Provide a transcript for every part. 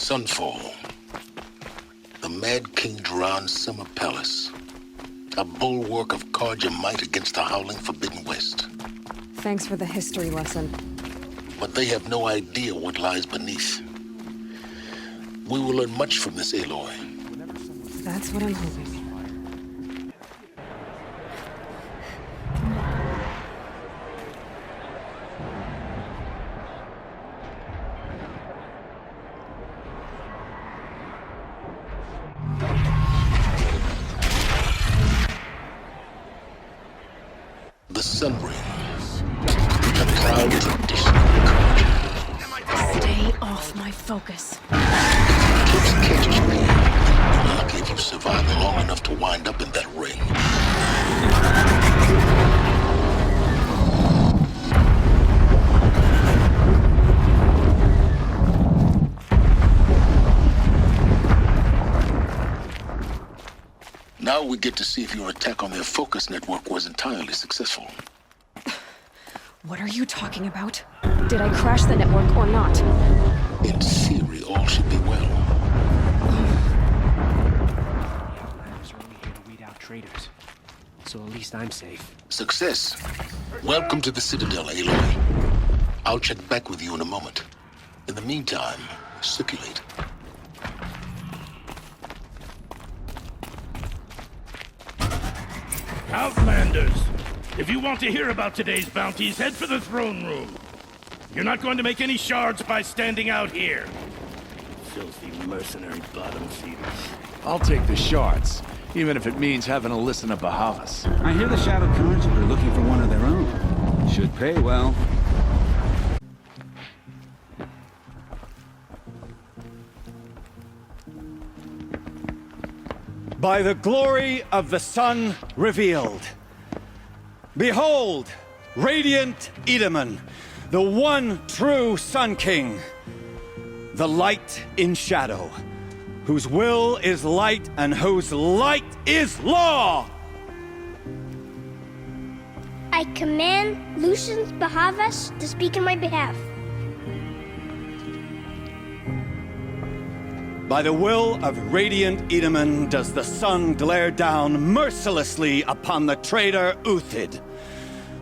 Sunfall. The Mad King Duran's summer palace. A bulwark of Karja might against the howling Forbidden West. Thanks for the history lesson. But they have no idea what lies beneath. We will learn much from this Aloy. That's what I'm hoping. The Sun Ring. A proud tradition of Karja. Stay off my focus. Eclipse catches me. Lucky if you survive long enough to wind up in that ring. Now we get to see if your attack on their focus network was entirely successful. What are you talking about? Did I crash the network or not? In theory, all should be well. Maps are only here to weed out traitors, so at least I'm safe. Success. Welcome to the Citadel, Aloy. I'll check back with you in a moment. In the meantime, circulate. Outlanders! If you want to hear about today's bounties, head for the throne room. You're not going to make any shards by standing out here. Filthy mercenary bottom feeders. I'll take the shards, even if it means having to listen to Bahavas. I hear the Shadow Conjurer are looking for one of their own. Should pay well. By the glory of the sun revealed. Behold, radiant Edaman, the one true Sun King. The light in shadow, whose will is light and whose light is law! I command Lucius Bahavas to speak in my behalf. By the will of radiant Edaman does the sun glare down mercilessly upon the traitor Uthid.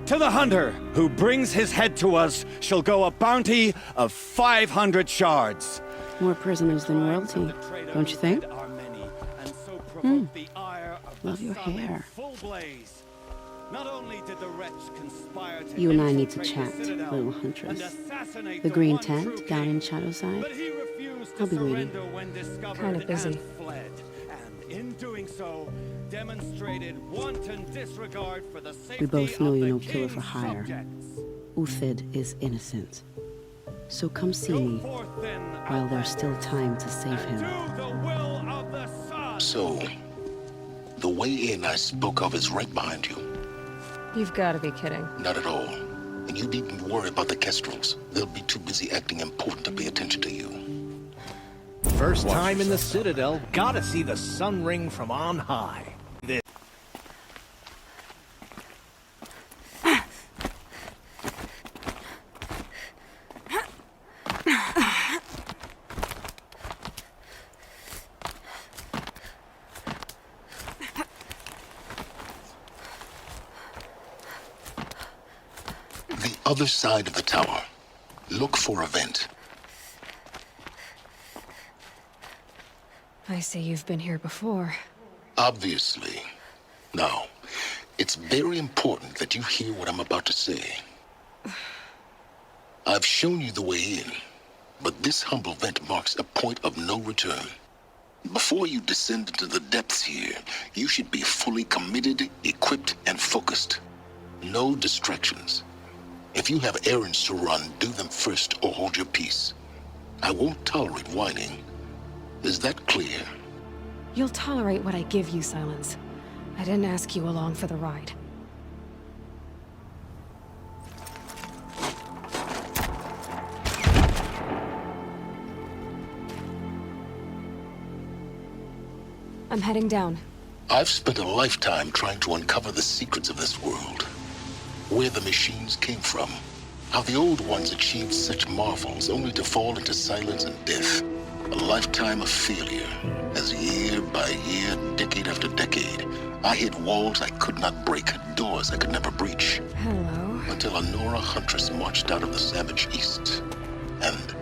To the hunter who brings his head to us shall go a bounty of 500 shards. More prisoners than royalty, don't you think? Love your hair. You and I need to chat, little huntress. The green tent down in Shadowside. I'll be waiting. Kind of busy. In doing so, demonstrated wanton disregard for the safety We both know of you're the no killer for king's hire. subjects. Uthid is innocent. So come see me Go forth then, while there's still time to save him. do the will of the sun. So, the way in I spoke of is right behind you. You've got to be kidding. Not at all. And you needn't worry about the Kestrels. They'll be too busy acting important to pay attention to you. First time in the Citadel, gotta see the sun ring from on high. The other side of the tower. Look for a vent. I see you've been here before. Obviously. Now, it's very important that you hear what I'm about to say. I've shown you the way in, but this humble vent marks a point of no return. Before you descend into the depths here, you should be fully committed, equipped, and focused. No distractions. If you have errands to run, do them first or hold your peace. I won't tolerate whining. Is that clear? You'll tolerate what I give you, Silence. I didn't ask you along for the ride. I'm heading down. I've spent a lifetime trying to uncover the secrets of this world. Where the machines came from. How the old ones achieved such marvels only to fall into silence and death. A lifetime of failure, as year by year, decade after decade, I hit walls I could not break, doors I could never breach. Hello. Until a Nora huntress marched out of the savage east, and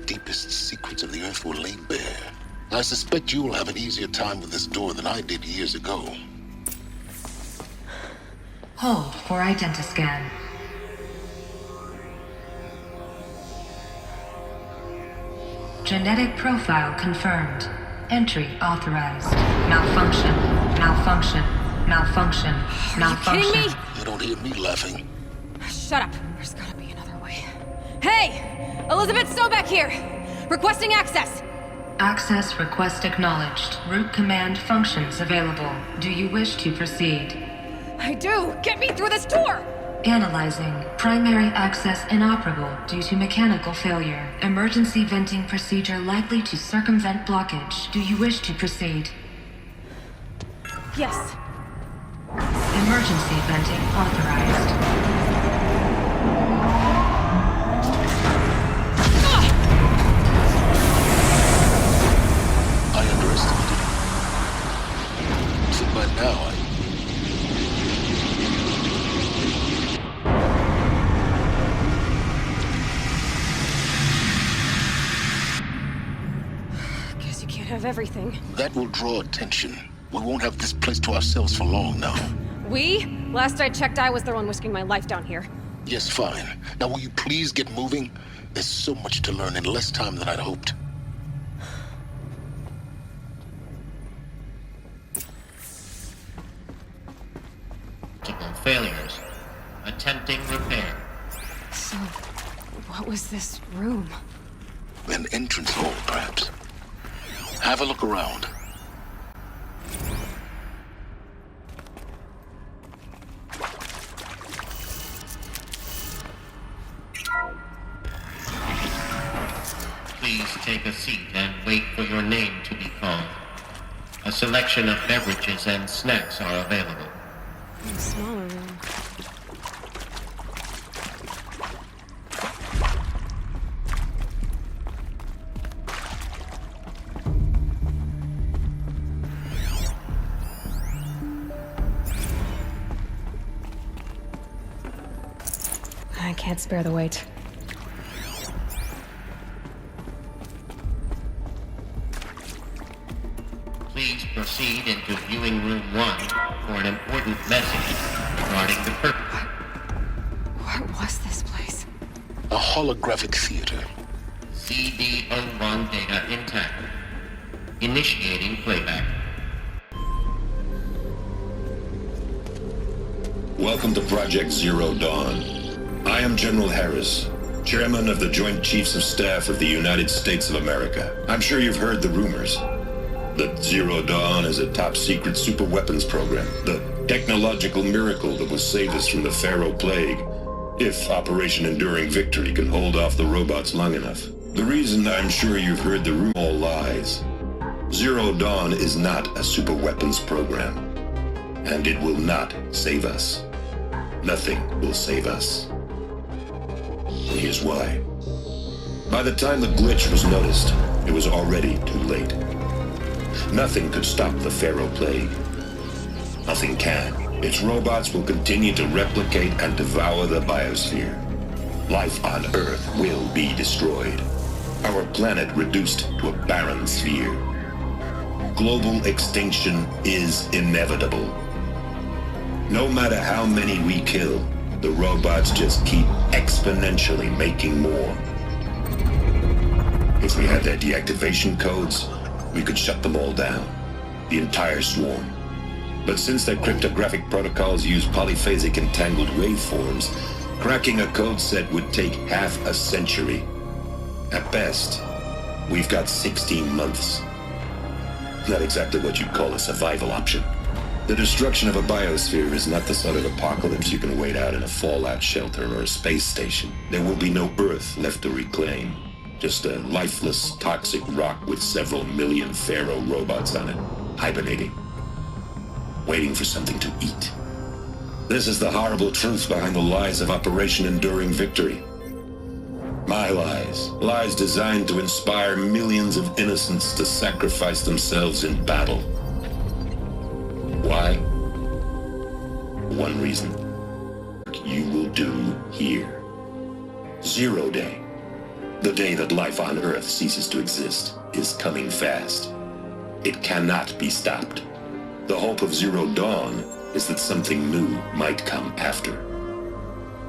deepest secrets of the earth were laid bare. I suspect you will have an easier time with this door than I did years ago. Hold for identiscan. Genetic profile confirmed. Entry authorized. Malfunction. Malfunction. Malfunction. Malfunction. Are you kidding me? You don't hear me laughing. Shut up. There's gotta be another way. Hey! Elizabeth Sobeck here! Requesting access! Access request acknowledged. Root command functions available. Do you wish to proceed? I do! Get me through this door! Analyzing. Primary access inoperable due to mechanical failure. Emergency venting procedure likely to circumvent blockage. Do you wish to proceed? Yes. Emergency venting authorized. I underestimated. So by now, Guess you can't have everything. that will draw attention. We won't have this place to ourselves for long now. We? Last I checked, I was the one risking my life down here. Yes, fine. Now will you please get moving? There's so much to learn in less time than I'd hoped. Failures. Attempting repair. So, what was this room? An entrance hall, perhaps. Have a look around. Please take a seat and wait for your name to be called. A selection of beverages and snacks are available. A smaller room. I can't spare the wait. Please proceed into viewing room 1 for an important message regarding the purpose. What was this place? A holographic theater. CD01 data intact. Initiating playback. Welcome to Project Zero Dawn. I am General Harris, Chairman of the Joint Chiefs of Staff of the United States of America. I'm sure you've heard the rumors that Zero Dawn is a top-secret superweapons program, the technological miracle that will save us from the Pharaoh Plague, if Operation Enduring Victory can hold off the robots long enough. The reason I'm sure you've heard the rumor all lies. Zero Dawn is not a superweapons program, and it will not save us. Nothing will save us. And here's why. By the time the glitch was noticed, it was already too late. Nothing could stop the Pharaoh Plague. Nothing can. Its robots will continue to replicate and devour the biosphere. Life on Earth will be destroyed. Our planet reduced to a barren sphere. Global extinction is inevitable. No matter how many we kill, the robots just keep exponentially making more. If we had their deactivation codes, we could shut them all down, the entire swarm. But since their cryptographic protocols use polyphasic entangled waveforms, cracking a code set would take half a century. At best, we've got 16 months. Not exactly what you'd call a survival option. The destruction of a biosphere is not the sort of apocalypse you can wait out in a fallout shelter or a space station. There will be no Earth left to reclaim. Just a lifeless, toxic rock with several million Pharaoh robots on it, hibernating, waiting for something to eat. This is the horrible truth behind the lies of Operation Enduring Victory. My lies. Lies designed to inspire millions of innocents to sacrifice themselves in battle. Why? One reason. You will do here. 0 Day. The day that life on Earth ceases to exist is coming fast. It cannot be stopped. The hope of Zero Dawn is that something new might come after.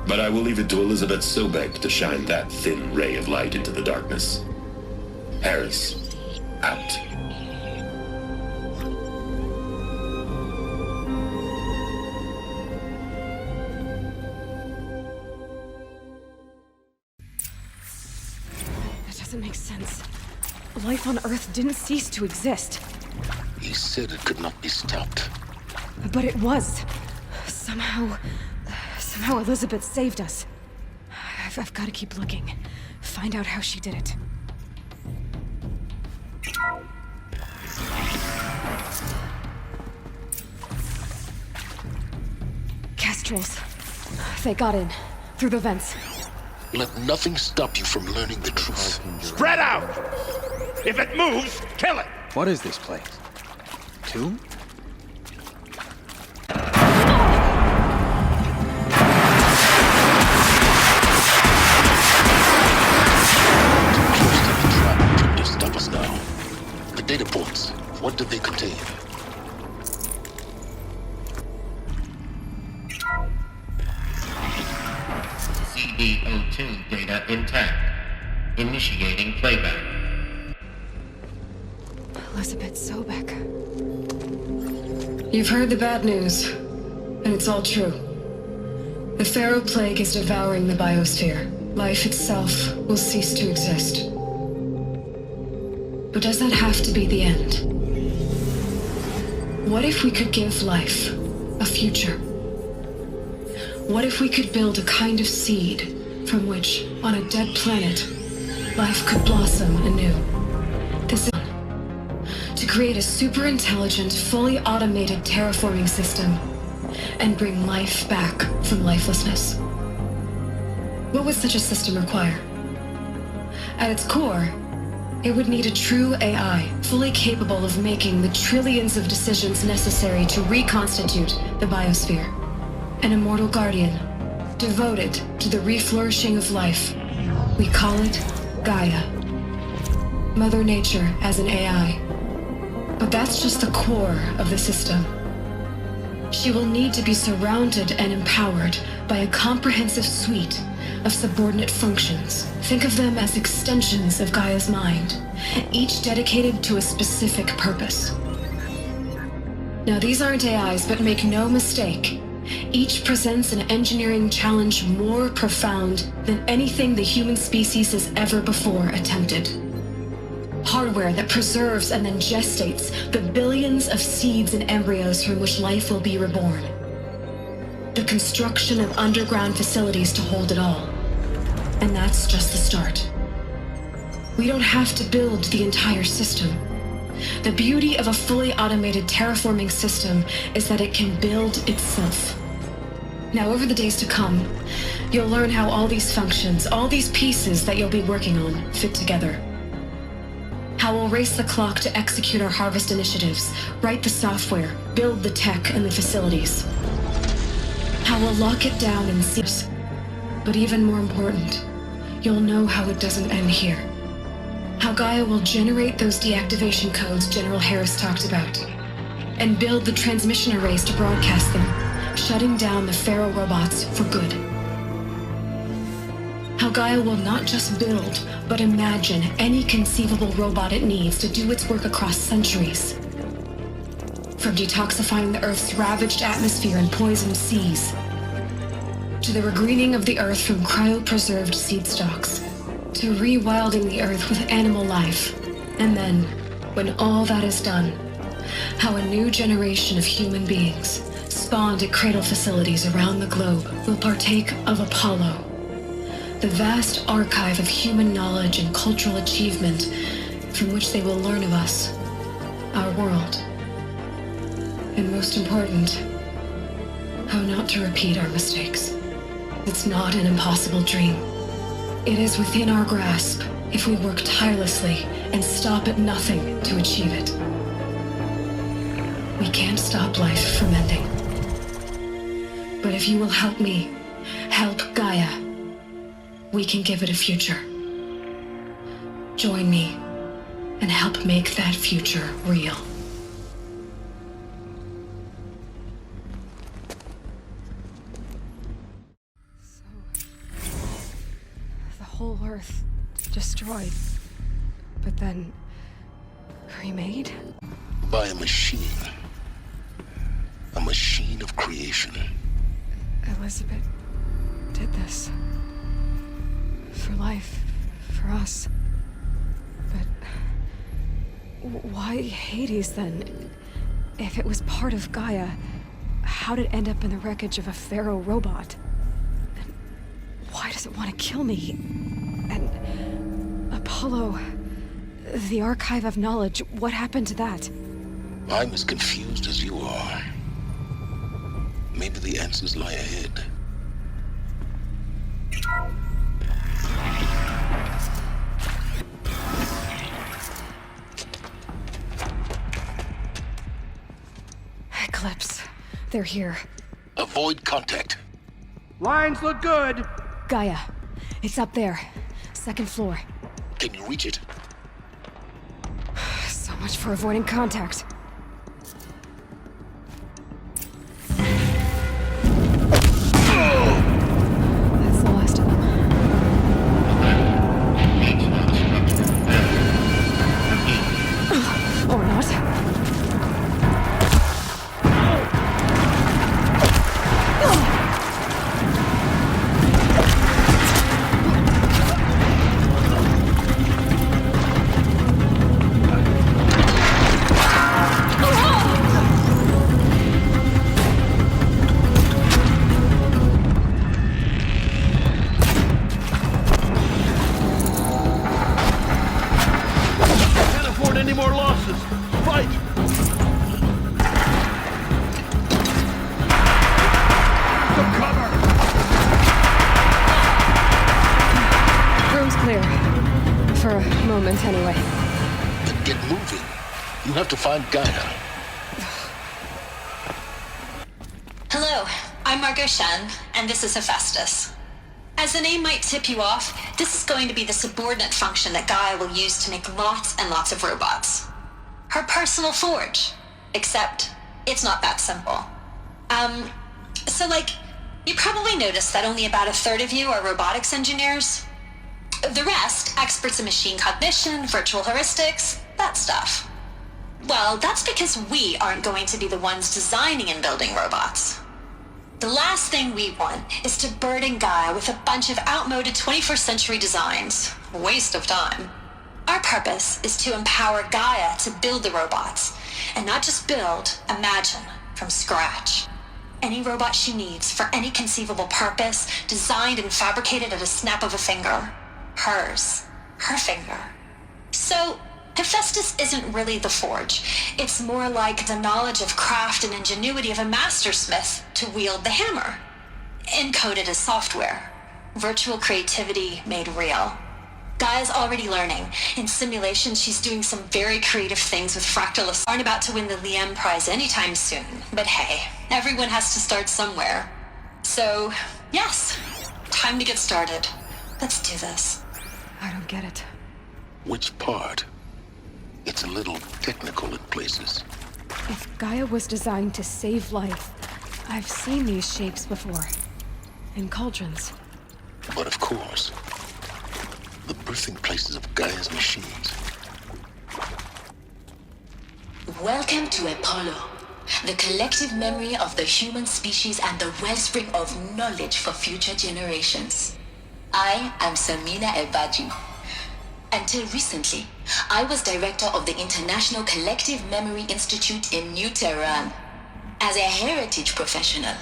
But I will leave it to Elizabeth Sobek to shine that thin ray of light into the darkness. Harris, out. That doesn't make sense. Life on Earth didn't cease to exist. He said it could not be stopped. But it was. Somehow Elizabeth saved us. I've got to keep looking. Find out how she did it. Kestrels. They got in. Through the vents. Let nothing stop you from learning the truth. Spread out! If it moves, kill it! What is this place? Tomb? Stop us now. The data points. What did they contain? CD02 data intact. Initiating playback. Elizabeth Sobek. You've heard the bad news, and it's all true. The Pharaoh Plague is devouring the biosphere. Life itself will cease to exist. But does that have to be the end? What if we could give life a future? What if we could build a kind of seed from which, on a dead planet, life could blossom anew? This is to create a super intelligent, fully automated terraforming system and bring life back from lifelessness. What would such a system require? At its core, it would need a true AI, fully capable of making the trillions of decisions necessary to reconstitute the biosphere. An immortal guardian, devoted to the reflourishing of life. We call it Gaia. Mother Nature as an AI. But that's just the core of the system. She will need to be surrounded and empowered by a comprehensive suite of subordinate functions. Think of them as extensions of Gaia's mind, each dedicated to a specific purpose. Now, these aren't AIs, but make no mistake, each presents an engineering challenge more profound than anything the human species has ever before attempted. Hardware that preserves and then gestates the billions of seeds and embryos from which life will be reborn. The construction of underground facilities to hold it all. And that's just the start. We don't have to build the entire system. The beauty of a fully automated terraforming system is that it can build itself. Now, over the days to come, you'll learn how all these functions, all these pieces that you'll be working on, fit together. How we'll race the clock to execute our harvest initiatives, write the software, build the tech and the facilities. How we'll lock it down in seams. But even more important, you'll know how it doesn't end here. How Gaia will generate those deactivation codes General Harris talked about, and build the transmission arrays to broadcast them, shutting down the Pharaoh robots for good. How Gaia will not just build, but imagine any conceivable robot it needs to do its work across centuries. From detoxifying the Earth's ravaged atmosphere and poisoned seas, to the regreening of the Earth from cryopreserved seed stalks, to rewilding the Earth with animal life. And then, when all that is done, how a new generation of human beings, spawned at cradle facilities around the globe, will partake of Apollo, the vast archive of human knowledge and cultural achievement from which they will learn of us, our world, and most important, how not to repeat our mistakes. It's not an impossible dream. It is within our grasp if we work tirelessly and stop at nothing to achieve it. We can't stop life from ending. But if you will help me, help Gaia, we can give it a future. Join me and help make that future real. The whole Earth destroyed, but then remade? By a machine. A machine of creation. Elizabeth did this. For life, for us. But why Hades then? If it was part of Gaia, how did it end up in the wreckage of a Pharaoh robot? And why does it want to kill me? And Apollo, the Archive of Knowledge, what happened to that? I'm as confused as you are. Maybe the answers lie ahead. Eclipse. They're here. Avoid contact. Lines look good. Gaia. It's up there. Second floor. Can you reach it? So much for avoiding contact. That's the last of them. Or not. Any more losses? Fight! Some cover! Room's clear. For a moment, anyway. Then get moving. You have to find Gaia. Hello, I'm Margot Shen, and this is Hephaestus. As the name might tip you off, this is going to be the subordinate function that Gaia will use to make lots and lots of robots. Her personal forge. Except, it's not that simple. You probably noticed that only about a third of you are robotics engineers. The rest, experts in machine cognition, virtual heuristics, that stuff. Well, that's because we aren't going to be the ones designing and building robots. The last thing we want is to burden Gaia with a bunch of outmoded 21st century designs. Waste of time. Our purpose is to empower Gaia to build the robots, and not just build, imagine, from scratch. Any robot she needs for any conceivable purpose, designed and fabricated at a snap of a finger. Hers. Her finger. So, Hephaestus isn't really the forge. It's more like the knowledge of craft and ingenuity of a mastersmith to wield the hammer. Encoded as software. Virtual creativity made real. Gaia's already learning. In simulation, she's doing some very creative things with Fractalus. Aren't about to win the Liam Prize anytime soon. But hey, everyone has to start somewhere. So, yes, time to get started. Let's do this. I don't get it. Which part? It's a little technical at places. If Gaia was designed to save life, I've seen these shapes before. In cauldrons. But of course, the birthing places of Gaia's machines. Welcome to Apollo, the collective memory of the human species and the wellspring of knowledge for future generations. I am Samina Ebaji. Until recently, I was director of the International Collective Memory Institute in New Tehran. As a heritage professional,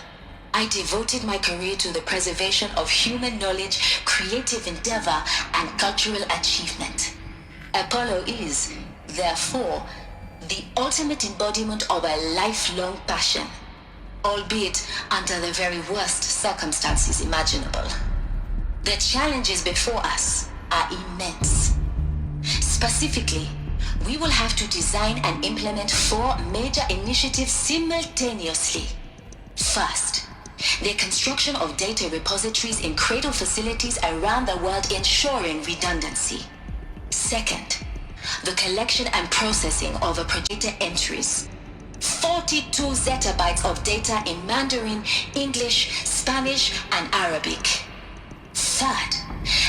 I devoted my career to the preservation of human knowledge, creative endeavor, and cultural achievement. Apollo is, therefore, the ultimate embodiment of a lifelong passion, albeit under the very worst circumstances imaginable. The challenges before us are immense. Specifically, we will have to design and implement 4 major initiatives simultaneously. First, the construction of data repositories in cradle facilities around the world, ensuring redundancy. Second, the collection and processing of data entries. 42 zettabytes of data in Mandarin, English, Spanish, and Arabic. Third,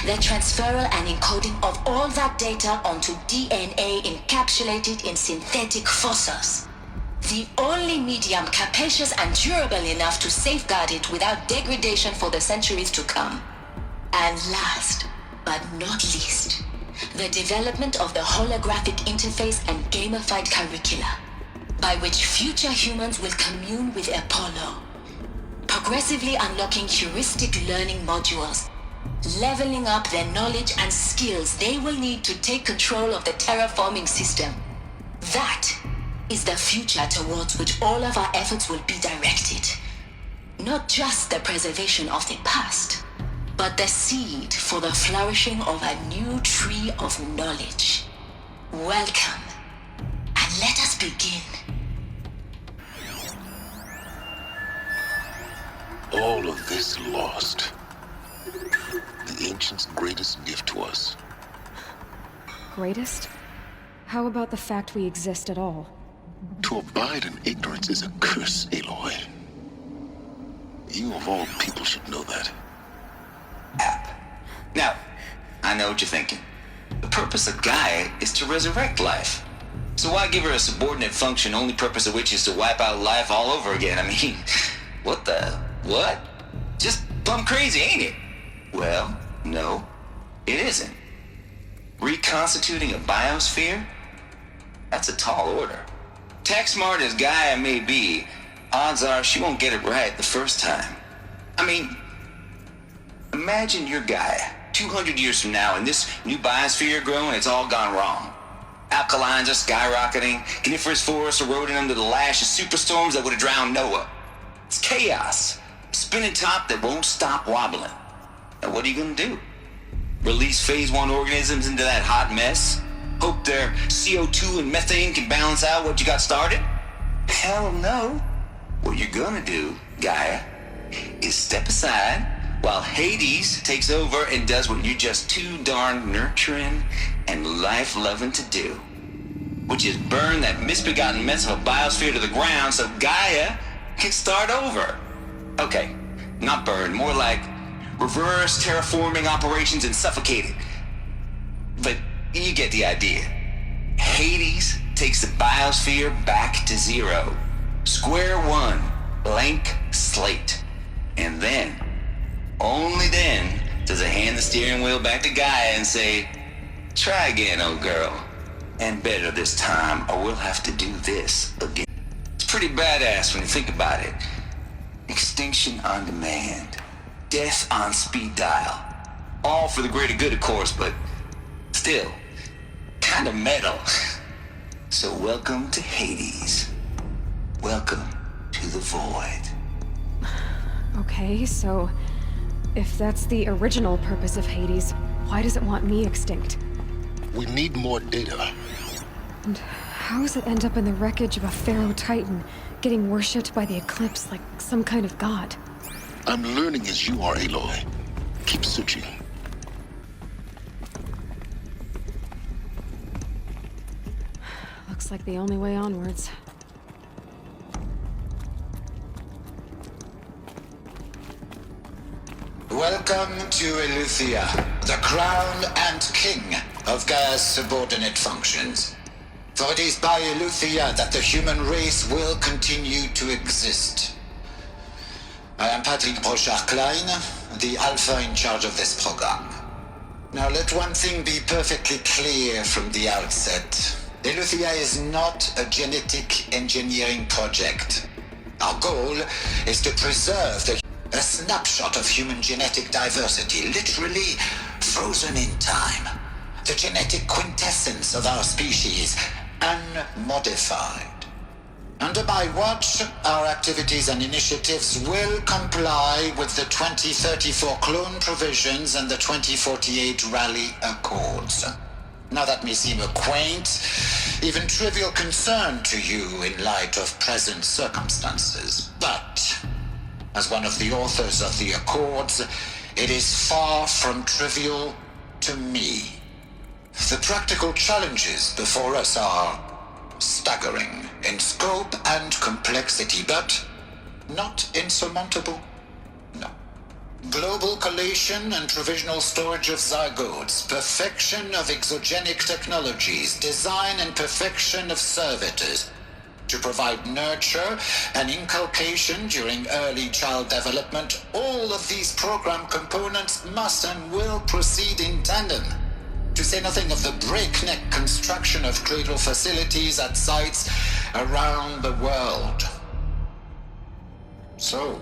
the transferal and encoding of all that data onto DNA encapsulated in synthetic fossils. The only medium capacious and durable enough to safeguard it without degradation for the centuries to come. And last, but not least, the development of the holographic interface and gamified curricula, by which future humans will commune with Apollo, progressively unlocking heuristic learning modules, leveling up their knowledge and skills they will need to take control of the terraforming system. That is the future towards which all of our efforts will be directed. Not just the preservation of the past, but the seed for the flourishing of a new tree of knowledge. Welcome, and let us begin. All of this lost. The ancients' greatest gift to us. Greatest? How about the fact we exist at all? To abide in ignorance is a curse, Aloy. You of all people should know that. Now, I know what you're thinking. The purpose of Gaia is to resurrect life. So why give her a subordinate function, only purpose of which is to wipe out life all over again? I mean, what? Just plumb crazy, ain't it? Well, no, it isn't. Reconstituting a biosphere? That's a tall order. Tech smart as Gaia may be, odds are she won't get it right the first time. I mean, imagine you're Gaia, 200 years from now, and this new biosphere growing, it's all gone wrong. Alkalines are skyrocketing, coniferous forests eroding under the lash of superstorms that would have drowned Noah. It's chaos, a spinning top that won't stop wobbling. Now what are you gonna do? Release phase 1 organisms into that hot mess? Hope their CO2 and methane can balance out what you got started? Hell no. What you're gonna do, Gaia, is step aside while Hades takes over and does what you're just too darn nurturing and life-loving to do, which is burn that misbegotten mess of a biosphere to the ground so Gaia can start over. Okay, not burn, more like reverse terraforming operations and suffocate it. But you get the idea. Hades takes the biosphere back to zero. Square one, blank slate. And then, only then, does it hand the steering wheel back to Gaia and say, try again, old girl. And better this time, or we'll have to do this again. It's pretty badass when you think about it. Extinction on demand. Death on speed dial. All for the greater good, of course, but still, kind of metal. So welcome to Hades. Welcome to the void. Okay, so if that's the original purpose of Hades, why does it want me extinct? We need more data. And how does it end up in the wreckage of a Pharaoh Titan, getting worshipped by the Eclipse like some kind of god? I'm learning as you are, Aloy. Keep searching. Looks like the only way onwards. Welcome to Eleuthia, the crown and king of Gaia's subordinate functions. For it is by Eleuthia that the human race will continue to exist. I am Patrick Brochard-Klein, the Alpha in charge of this program. Now let one thing be perfectly clear from the outset. Eleuthia is not a genetic engineering project. Our goal is to preserve a snapshot of human genetic diversity, literally frozen in time. The genetic quintessence of our species, unmodified. Under my watch, our activities and initiatives will comply with the 2034 clone provisions and the 2048 Rally Accords. Now that may seem a quaint, even trivial concern to you in light of present circumstances, but as one of the authors of the Accords, it is far from trivial to me. The practical challenges before us are staggering in scope and complexity, but not insurmountable. No. Global collation and provisional storage of zygotes, perfection of exogenic technologies, design and perfection of servitors to provide nurture and inculcation during early child development. All of these program components must and will proceed in tandem, to say nothing of the breakneck construction of cradle facilities at sites around the world. So,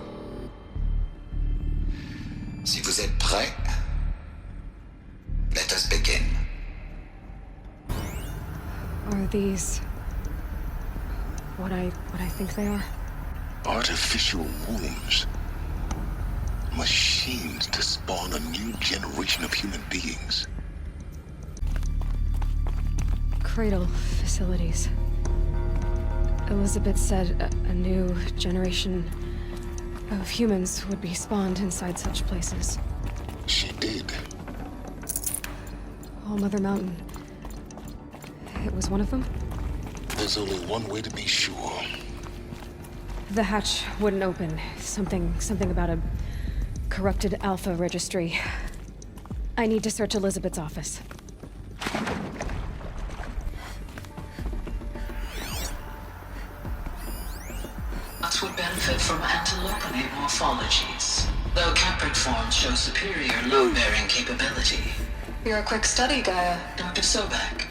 si vous êtes prêts, let us begin. Are these what I think they are? Artificial wombs. Machines to spawn a new generation of human beings. Cradle facilities. Elizabeth said a new generation of humans would be spawned inside such places. She did. All Mother Mountain. It was one of them? There's only one way to be sure. The hatch wouldn't open. Something about a corrupted Alpha registry. I need to search Elizabeth's office. Us would benefit from antilopinate morphologies, though caprid forms show superior load-bearing capability. You're a quick study, Gaia. Dr. Sobek,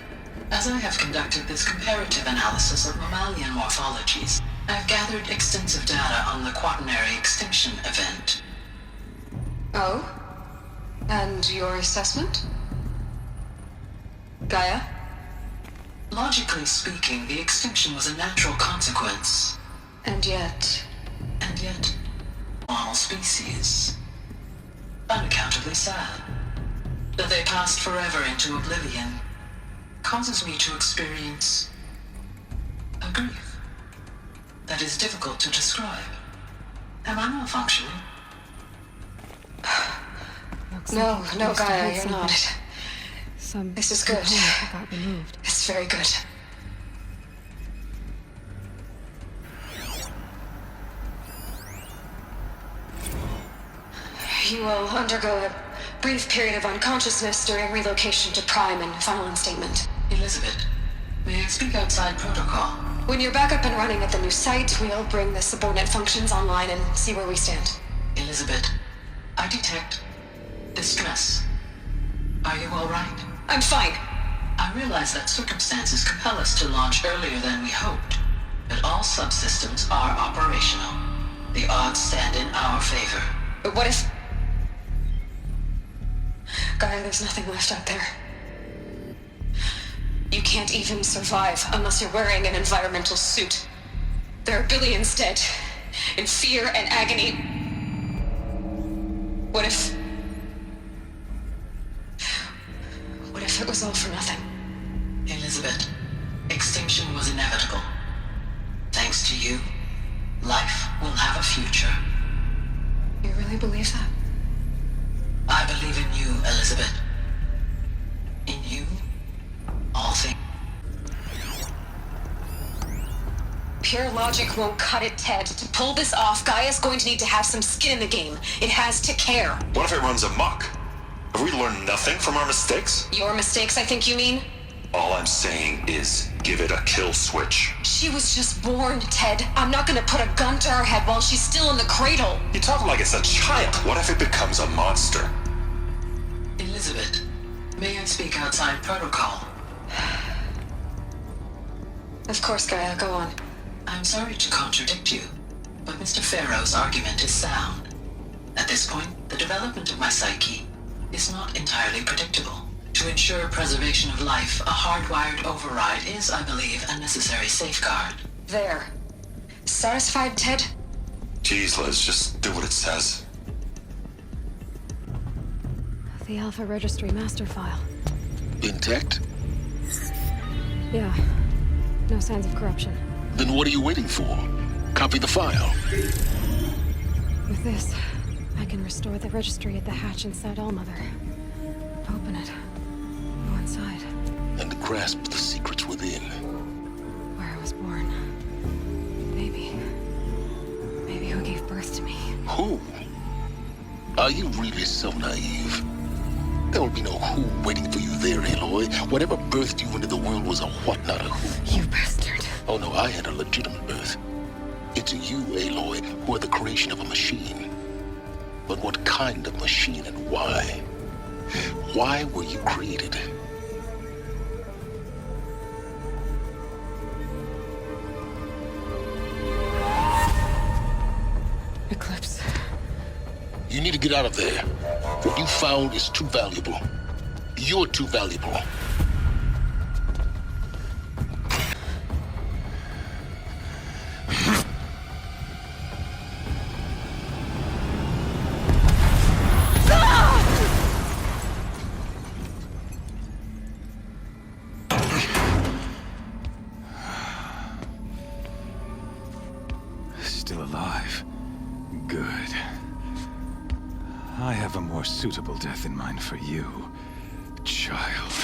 as I have conducted this comparative analysis of mammalian morphologies, I have gathered extensive data on the quaternary extinction event. Oh? And your assessment? Gaia? Logically speaking, the extinction was a natural consequence. And yet, all species. Unaccountably sad. That they passed forever into oblivion causes me to experience a grief that is difficult to describe. Am I malfunctioning? No, Gaia, you're not. This is good. Got removed. It's very good. You will undergo a brief period of unconsciousness during relocation to Prime and final instatement. Elizabeth, may I speak outside protocol? When you're back up and running at the new site, we'll bring the subordinate functions online and see where we stand. Elizabeth, I detect distress. Are you all right? I'm fine. I realize that circumstances compel us to launch earlier than we hoped, but all subsystems are operational. The odds stand in our favor. But what if... Gaia, there's nothing left out there. You can't even survive unless you're wearing an environmental suit. There are billions dead, in fear and agony. What if it was all for nothing? Elizabeth, extinction was inevitable. Thanks to you, life will have a future. You really believe that? I believe in you, Elizabeth. In you, all things. Pure logic won't cut it, Ted. To pull this off, Gaia's going to need to have some skin in the game. It has to care. What if it runs amok? Have we learned nothing from our mistakes? Your mistakes, I think you mean? All I'm saying is, give it a kill switch. She was just born, Ted. I'm not gonna put a gun to her head while she's still in the cradle. You talk like it's a child. What if it becomes a monster? Elizabeth, may I speak outside protocol? Of course, Gaia, go on. I'm sorry to contradict you, but Mr. Farrow's argument is sound. At this point, the development of my psyche is not entirely predictable. To ensure preservation of life, a hardwired override is, I believe, a necessary safeguard. There. satisfied, Ted? Jeez, Liz, just do what it says. The Alpha Registry master file. Intact? Yeah. No signs of corruption. Then what are you waiting for? Copy the file. With this, I can restore the registry at the hatch inside Allmother. Open it. Go inside. And grasp the secrets within. Where I was born. Maybe who gave birth to me. Who? Are you really so naive? There will be no who waiting for you there, Aloy. Whatever birthed you into the world was a what, not a who. You bastard. Oh no, I had a legitimate birth. It's you, Aloy, who are the creation of a machine. But what kind of machine and why? Why were you created? Eclipse. You need to get out of there. What you found is too valuable. You're too valuable. Still alive. Good. I have a more suitable death in mind for you, child.